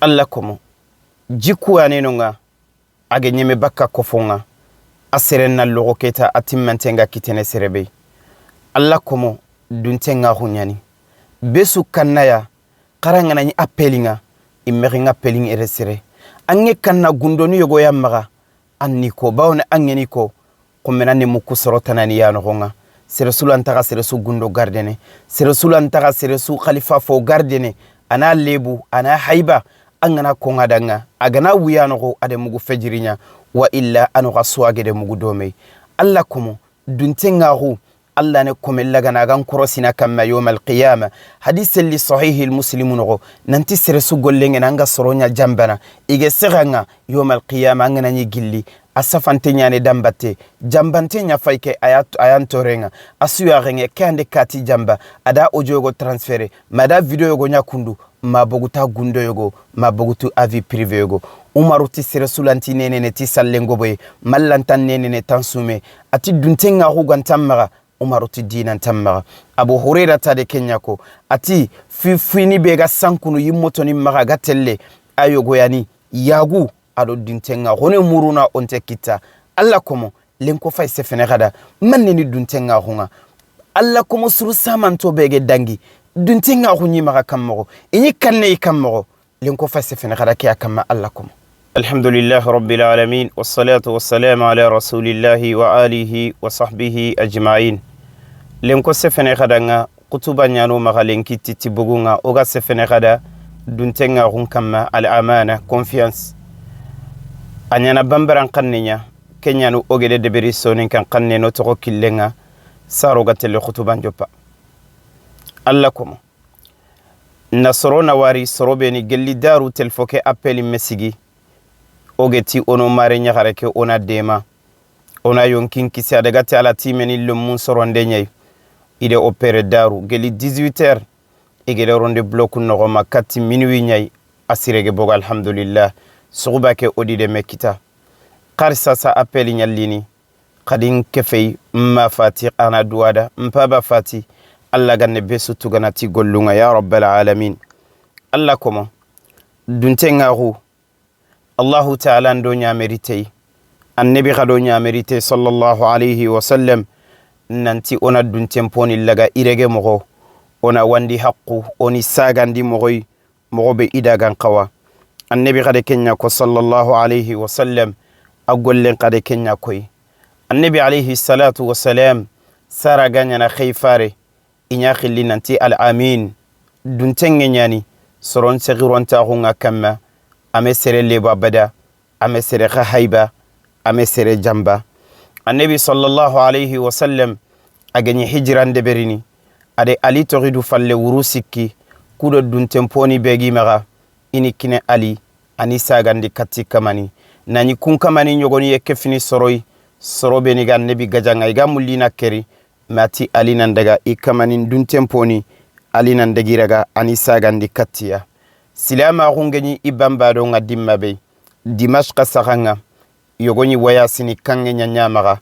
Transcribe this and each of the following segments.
alla komo jiku anenonga age nyeme bakka kofonga aseren na logo keta atimmantenga kitene serebe alla komo duntenga hunyani besu kannaya karangana ni appelinga imeringa appeling eresere ange kanna gundoni yogo yamaga anniko bawne angeni ko komena ne mukusoro tanani ya nogonga sere sulantaka sere su gundo gardene sere sulantaka sere su khalifa fo gardene ana lebu ana haiba angana kongadanga agana wiyanogo ade mugu fejirinya wa illa anuga suwagede mugu domei alla komo duntenga hu alla ne komella gana gan korosina kamma yawmal qiyamah hadith li sahih al muslimun nanti sere su gollenge nanga soronya jambana ige seranga yawmal qiyamah ngana ni gilli asafante nyane dambate jambante nya fayke ayantorenga asuya renge kande kati jamba ada ojogo transféré mada video yogo nyakundu maboguta gundo yogo mabogutu avis privé yogo umaruti sere sulanti nene ti sallengo boy mallantan nene tansume ati duntenga hugantamara umaruti dinan tamara abu hurairah tade kenyako ati fini bega sankunu yimotoni maga gatelle ayogo yani yagu ado duntenga hone muruna onte kita alla komo lenko fay sefene gada manni duntenga hunga alla komo suru samanto bege dangi duntenga hunyi maga kammo inyi kanne kammo lenko fay sefene gada kiya kamma alla komo alhamdulillah rabbil alamin wassalatu wassalamu ala rasulillahi wa alihi wa sahbihi ajma'in lenko sefene gada nga kutuba nyano maga lenki titi bugunga oga sefene gada duntenga hun kamma al amana confiance anyana bambaran kannenya kenyanu ogede deberi sonin kan kanne no to killenga saro gatelle khutuban joppa alla komo nasrona wari sorobe ni gelli daru telfoke appeli mesigi ogeti ono mare nyagare ke ona dema ona yonkin kisi adagati ala timeni lumun soronde nyay ide opere daru gelli 18h egede ronde bloku no makati minuit nyay asirege boga alhamdulillah sugubake odide mekita qarsa sa appeli nyallini qadin kefey ma fati ana duwada mpaba fati alla ganne besu tuganati gollunga ya rabbal alamin alla komo duntenga hu allah ta'ala ndo nya merite annabi khado nya merite sallallahu alayhi wa sallam nanti ona duntemponi laga irege mogo ona wandi haqqu oni sagandi mogobe idagan qawa annabi qade kenya ko sallallahu alayhi wa sallam agollen qade kenya koy annabi alayhi salatu wa salam sara ganya na khayfare inya khilli nanti al amin duntenge nyani soron segironta hunga kamma amesere leba bada amesere khayba amesere jamba annabi sallallahu alayhi wa sallam agani hijran de berini ade ali toridu falle wurusikki kudo duntemponi begi maga ini kine ali ani sagandi katti kamani nani kun kamani nyogoni yekefini soroi sorobe ni gan nebi gajanga iga mulina keri mati ali nan daga ikamani duntemponi ali nan dagiraga ani sagandi kattiya silama hungeni ibamba do ngadimma be dimashqa sahanga yogoni wayasini kange nyanyamaga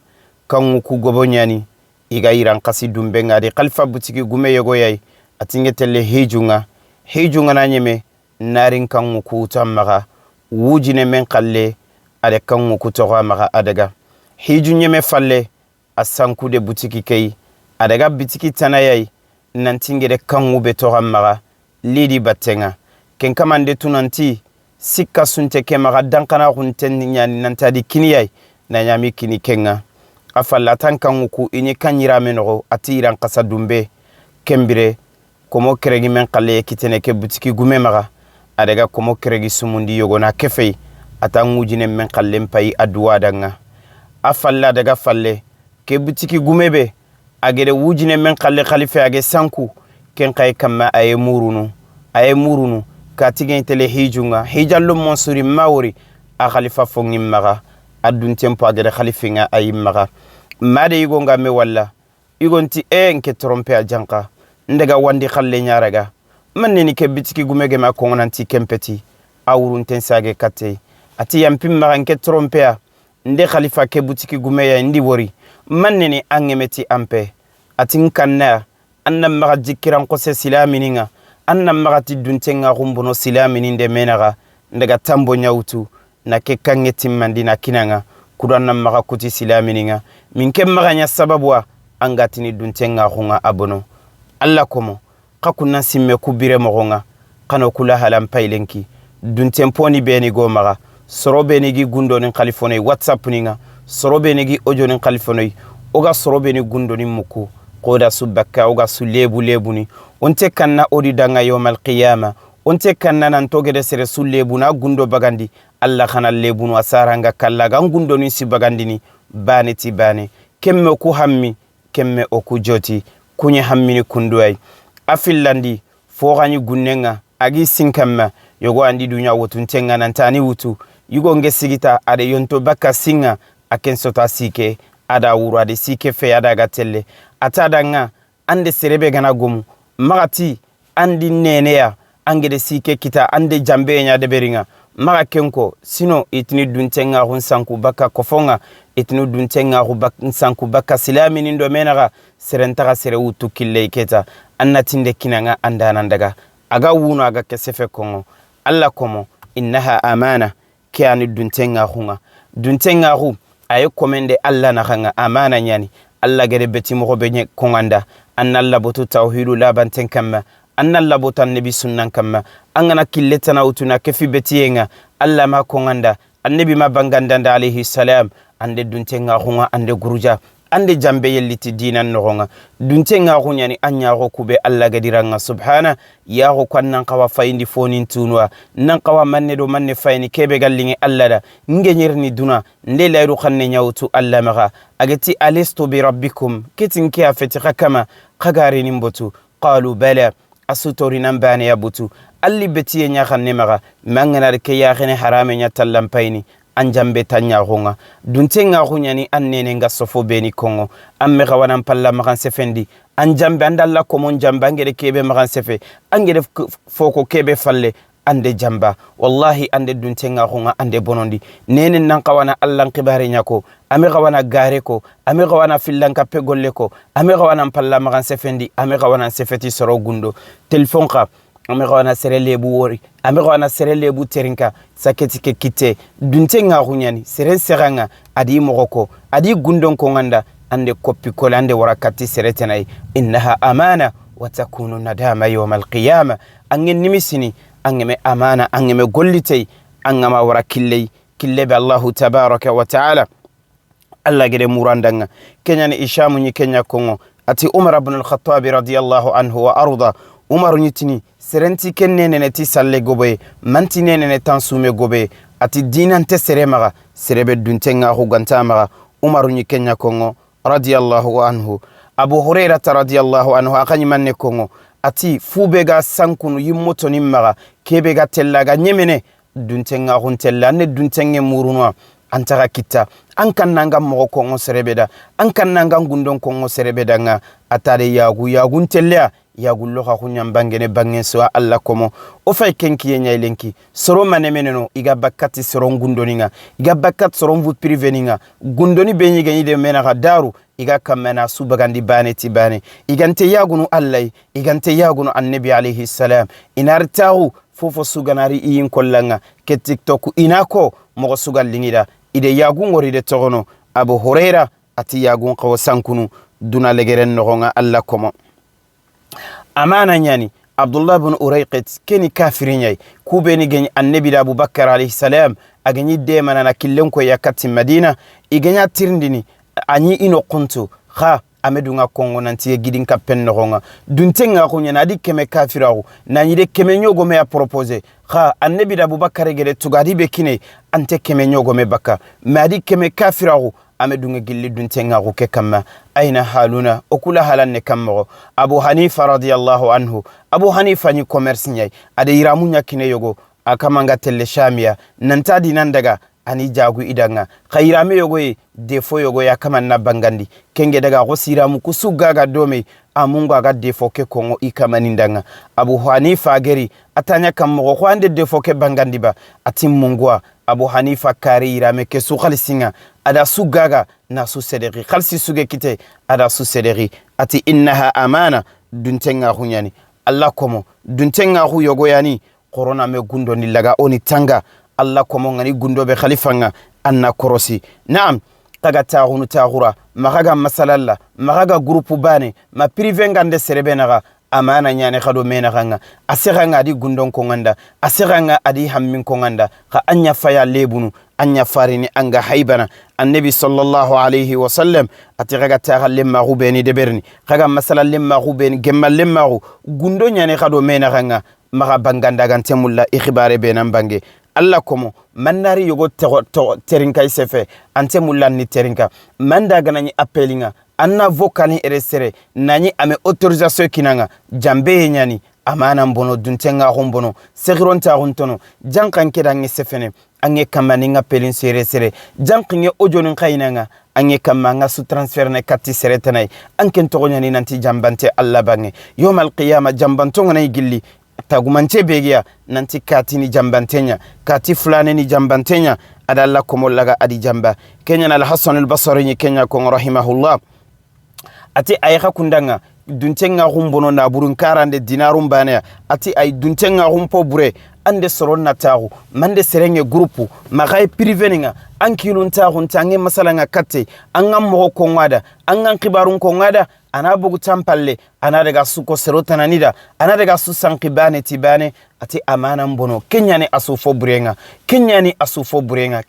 kangu ku gobonyani iga iran qasi dumbe ngadi khalfa butiki gume yogoyay atingetelle hejunga na nyeme narin kangu ku tamaga wujine men qalle ade kangu ku toga maga adaga hiju nyeme falle asanku de butiki kay adaga bitiki tanayay nantingede kangu be toga maga lidi batenga ken kamande tunanti sikka sunte ke maga dankana hunten nyani nantadi kiniyay na nyami kini kenga afalla tan kangu ku ini kanyira menogo atiran qasa dumbe kembire komo keregi men qalle kitene ke butiki gume maga adaga komo keregi sumundi yogona kefei atangujine men qalle pay adwa danga afalla daga falle ke butiki gumebe agede wujine men qalle khalife age sanku ken kay kamma ay murunu katigen tele hijallo monsuri mawri a khalifa fongi maga adun tempo agede khalifinga ay maga made yigonga me walla igonti nke trompe a janka ndega wandi khalle nyaraga manni ke bitiki gumege ma konanti kempeti awrun tensage katte ati yampim maga nke trompe a nde khalifa ke butiki gumeya ndi wori manni angemeti ampe atin kanna annam maga jikiran qose silamininga annam maga tiduntenga gumbono silaminin de menaga ndaga tambo nyautu na ke kange timmandi na kinanga kudanna maga kuti silamininga min kem maganya sababwa angatini duntenga khunga abono alla komo kakunna simme kubire mogonga kano kula halam pailenki duntemponi beni go maga sorobe ni gi gundo nin khalifonai whatsapp ninga sorobe ni gi ojo nin khalifonai oga sorobe ni gundo nin muku qoda subakka oga su lebu ni onte kanna odi danga yawmal qiyama onte kanna nan togede sere su lebu na gundo bagandi alla khana lebu no asaranga kallaga gundo nin si bagandi ni bane ti bane kemme ku hammi kemme oku joti kunye hammini kunduay afillandi fo ganyi gunnenga agi sinkamma yogo andi dunya wotuntenga nantani wutu yugo ngesigita ade yonto baka singa aken sota sike ada wuru ade sike fe ada gatelle atadanga ande serebe gana gomu magati andi neneya angede sike kita ande jambe nya de beringa maga kenko sino itini duntenga hunsanku baka kofonga itini duntenga hunsanku baka silamini ndo menaga serentaga sere wutu kille iketa annatinde kinanga andanandaga aga wuno aga kesefe kongo alla komo innaha amana kiani duntenga hu ayo komende alla na khanga amana nyani alla gere beti mo benye konganda annalla botu tawhidu la banten kamma annalla botan nabi sunnan kamma angana killetana utuna kefi betiyenga alla ma konganda annabi ma banganda alayhi salam ande duntenga hu ande guruja ande jambe yelliti dinan nogonga duntenga hu nyani anya go kube alla gadiranga subhana ya go kwannan kawa fayindi fonin tunwa nan kawa manne do manne fayni kebe gallinge alla da ngenyirni duna nde layru khanne nyawtu alla maga agati alistu bi rabbikum kitin kiya fetika kama kagari nimbotu qalu bala asutori nambane ya butu alli betiye nya khanne maga mangana ke ya khene harame nya tallam payni anjambe tanya honga duntenga hunyani annene nga sofo beni kongo amme gawana palla magan sefendi anjambe andalla ko mon jamba ngede kebe magan sefe angede foko kebe falle ande jamba wallahi ande duntenga honga ande bonondi nene nan kawana allan qibare nyako ame gawana gare ko ame gawana fillanka pegolle ko ame gawana palla magan sefendi ame gawana sefeti soro gundo telefon ka ame gawana sere lebu wori ame gawana sere lebu terinka saketi ke kite duntenga hunyani sere seranga adi mogoko adi gundon ko nganda ande koppi kolande warakati sere tenai innaha amana wa takunu nadama yawmal qiyamah angen nimisini angeme amana angeme gollitei angama warakille kille be Allah tabaraka wa taala alla gede murandanga kenyani ishamu ni kenya kongo ati Umar ibn al-Khattab radiyallahu anhu wa arda Umar nyitini serenti kennene ti salle gobe manti nene tansume gobe ati dinante seremaga serebe duntenga hugantamaga Umar nyi kenya kongo radiyallahu anhu Abu Hurairah radiyallahu anhu akani manne kongo ati fubega sankunu yimmoto nimmaga kebega tellaga nyemene duntenga huntella ne duntenge murunwa antara kita ankannanga mo kongo serebeda ankannanga gundon kongo serebeda nga atare yagun tella yagullo ha kunyam bangene bangen so alla komo o fay kenki yenya lenki soro manemeneno iga bakati soro gundoninga iga bakat soro vut priveninga gundoni benyi ganyi de menaga daru iga kamena subagandi bane ti bane igante yagunu allai igante yagunu annabi alayhi salam inartahu fofo suganari yin kollanga ke tiktok inako mo sugal lingida ide yagun wori de togono Abu Huraira ati yagun qawasankunu duna legeren nogonga alla komo amana nyani Abdullah ibn Urayqit keni kafirin yai kubeni gani annabi da Abubakar alayhi salam agani de manana killen ko yakati Madina iganya tirndini anyi ino kuntu kha amedunga kongo nanti gidin kapen nogonga duntenga ko nyana di keme kafirawo nani de keme nyogo me a proposer kha annabi da Abubakar gede tugadi be kine ante keme nyogo me baka madi keme kafirawo amedunga gilli duntenga ko ke kama aina haluna okula halanne kammo Abu Hanifa radiyallahu anhu Abu Hanifa ni commerce nyai ade iramunya kine yogo akamanga telle shamia nantadi nandaga ani jagu idanga khairame yogo defo yogo ya kama na bangandi kenge daga go siramu kusugaga dome amunga ga defo ke kongo ikamanindanga Abu Hanifa geri atanya kammo ko ande defo ke bangandi ba atimungwa Abu Hanifa kari irame ke su khalisinga ada sugaga na su sederi khalsi suge kite ada su sederi ati innaha amana duntenga hunyani Allah komo duntenga hu yogo yani corona me gundo ni laga oni tanga Allah ko mo ngani gundo be khalifanga anna korosi naam taga taagunu taagura magaga masalalla magaga groupe bane ma privé ngande serebe naga amana nyane khado mena ganga asiranga adi gundon ko nganda asiranga adi hammin ko nganda ka anya faya lebunu anya farini anga haibana annabi sallallahu alayhi wa sallam atiraga taga lemma rubeni deberni kaga masala lemma rubeni gemma lemma gundo nyane khado mena ganga maga banganda gante mulla ikhibare benan bange Allah komo manari yogo terinka isefe ante mulla ni terinka manda ganani appelinga anna vokani eresere nani ame autorisation kinanga jambe nyani amana mbono duntenga hombono segironta huntono jankan kedangi sefene ange kamani nga pelin sere jankinge ojonin kainanga ange kamanga su transfer na katti seretanai anken togonyani nanti jambante Allah bange yomal qiyama jambantonga nay gilli tagumance begiya nanti katini jambantenya kati fulani ni jambantenya adalla komollaga adi jamba kenya na al-Hasan al-Basri ni kenya ko rahimahullah ati ayaka kundanga duntenga humbono na burun karande dinarum bane ati ay duntenga humpo bure ande soron na tagu mande serenge groupe magay priveninga ankilun tagun tange masalanga katte angam mo ko ngada angan kibarun ko ngada ana bugu tampalle ana daga suko serotana nida ana daga su sankibane tibane ati amana mbono kenya ni asufo burenga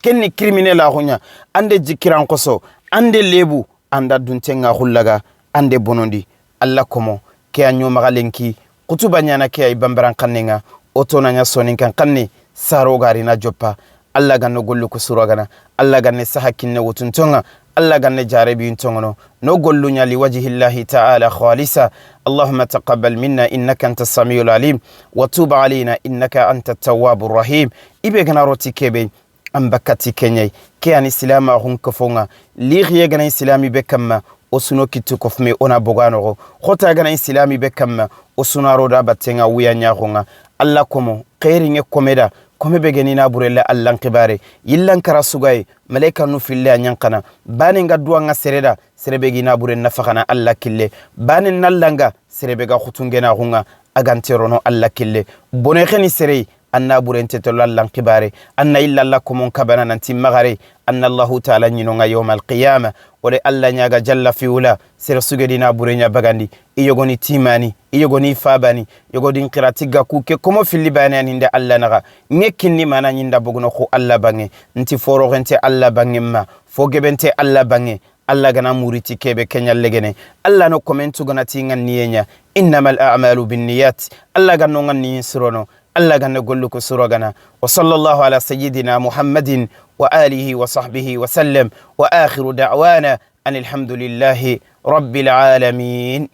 kenni criminel la hunya ande jikiran koso ande lebu anda duntenga hullaga ande bonondi Allah komo ke anyo magalenki kutuba nyana ke ay bambaran kannenga otona nya sonin kan kanni saro gari na joppa Allah ganno gollu ko suragana Allah ganne sahakinne wotuntonga Allah ganne jarabi untongono no gollu nya li wajhi Allah ta'ala khalisa Allahumma taqabbal minna innaka antas samiul alim wa tub alaina innaka antat tawwabur rahim ibe gana roti kebe ambakati kenyai ke an islama hun kofonga li riye gana islami be kamma osuno kitu kofme ona bogano khota gana islami be kamma osuna roda batenga wiya nyakhonga Allah komo khairinge komeda komebe geni na burella Allah kibare yillan karasugay malaika nu fille nyankana bani ngadduwa nga sereda serebe gina buren nafakana Allah kille bani nallanga serebe ga khutungena hunga aganterono Allah kille bone khani serei anna burente to lallan kibare anna illa Allah komon kabana nanti magare anna Allah ta'ala nyinonga yawmal qiyamah wala Allah nyaga jalla fi ula sere sugedina burenya bagandi iyogoni timani iyogoni fabani yogodi qiratiga kuke komo fili bani aninda Allah naga ngekinni mana nyinda bogno ko Allah bange nti foro gente Allah bange ma fogebente Allah bange Allah gana muriti kebe kenya legene Allah no komentu gana tinga niyenya innamal a'malu binniyat Allah gano ngani sirono Allah ganna gollu ko suragana wa sallallahu ala sayyidina Muhammadin wa alihi wa sahbihi wa sallam wa akhiru da'wana anil hamdulillahi rabbil alamin.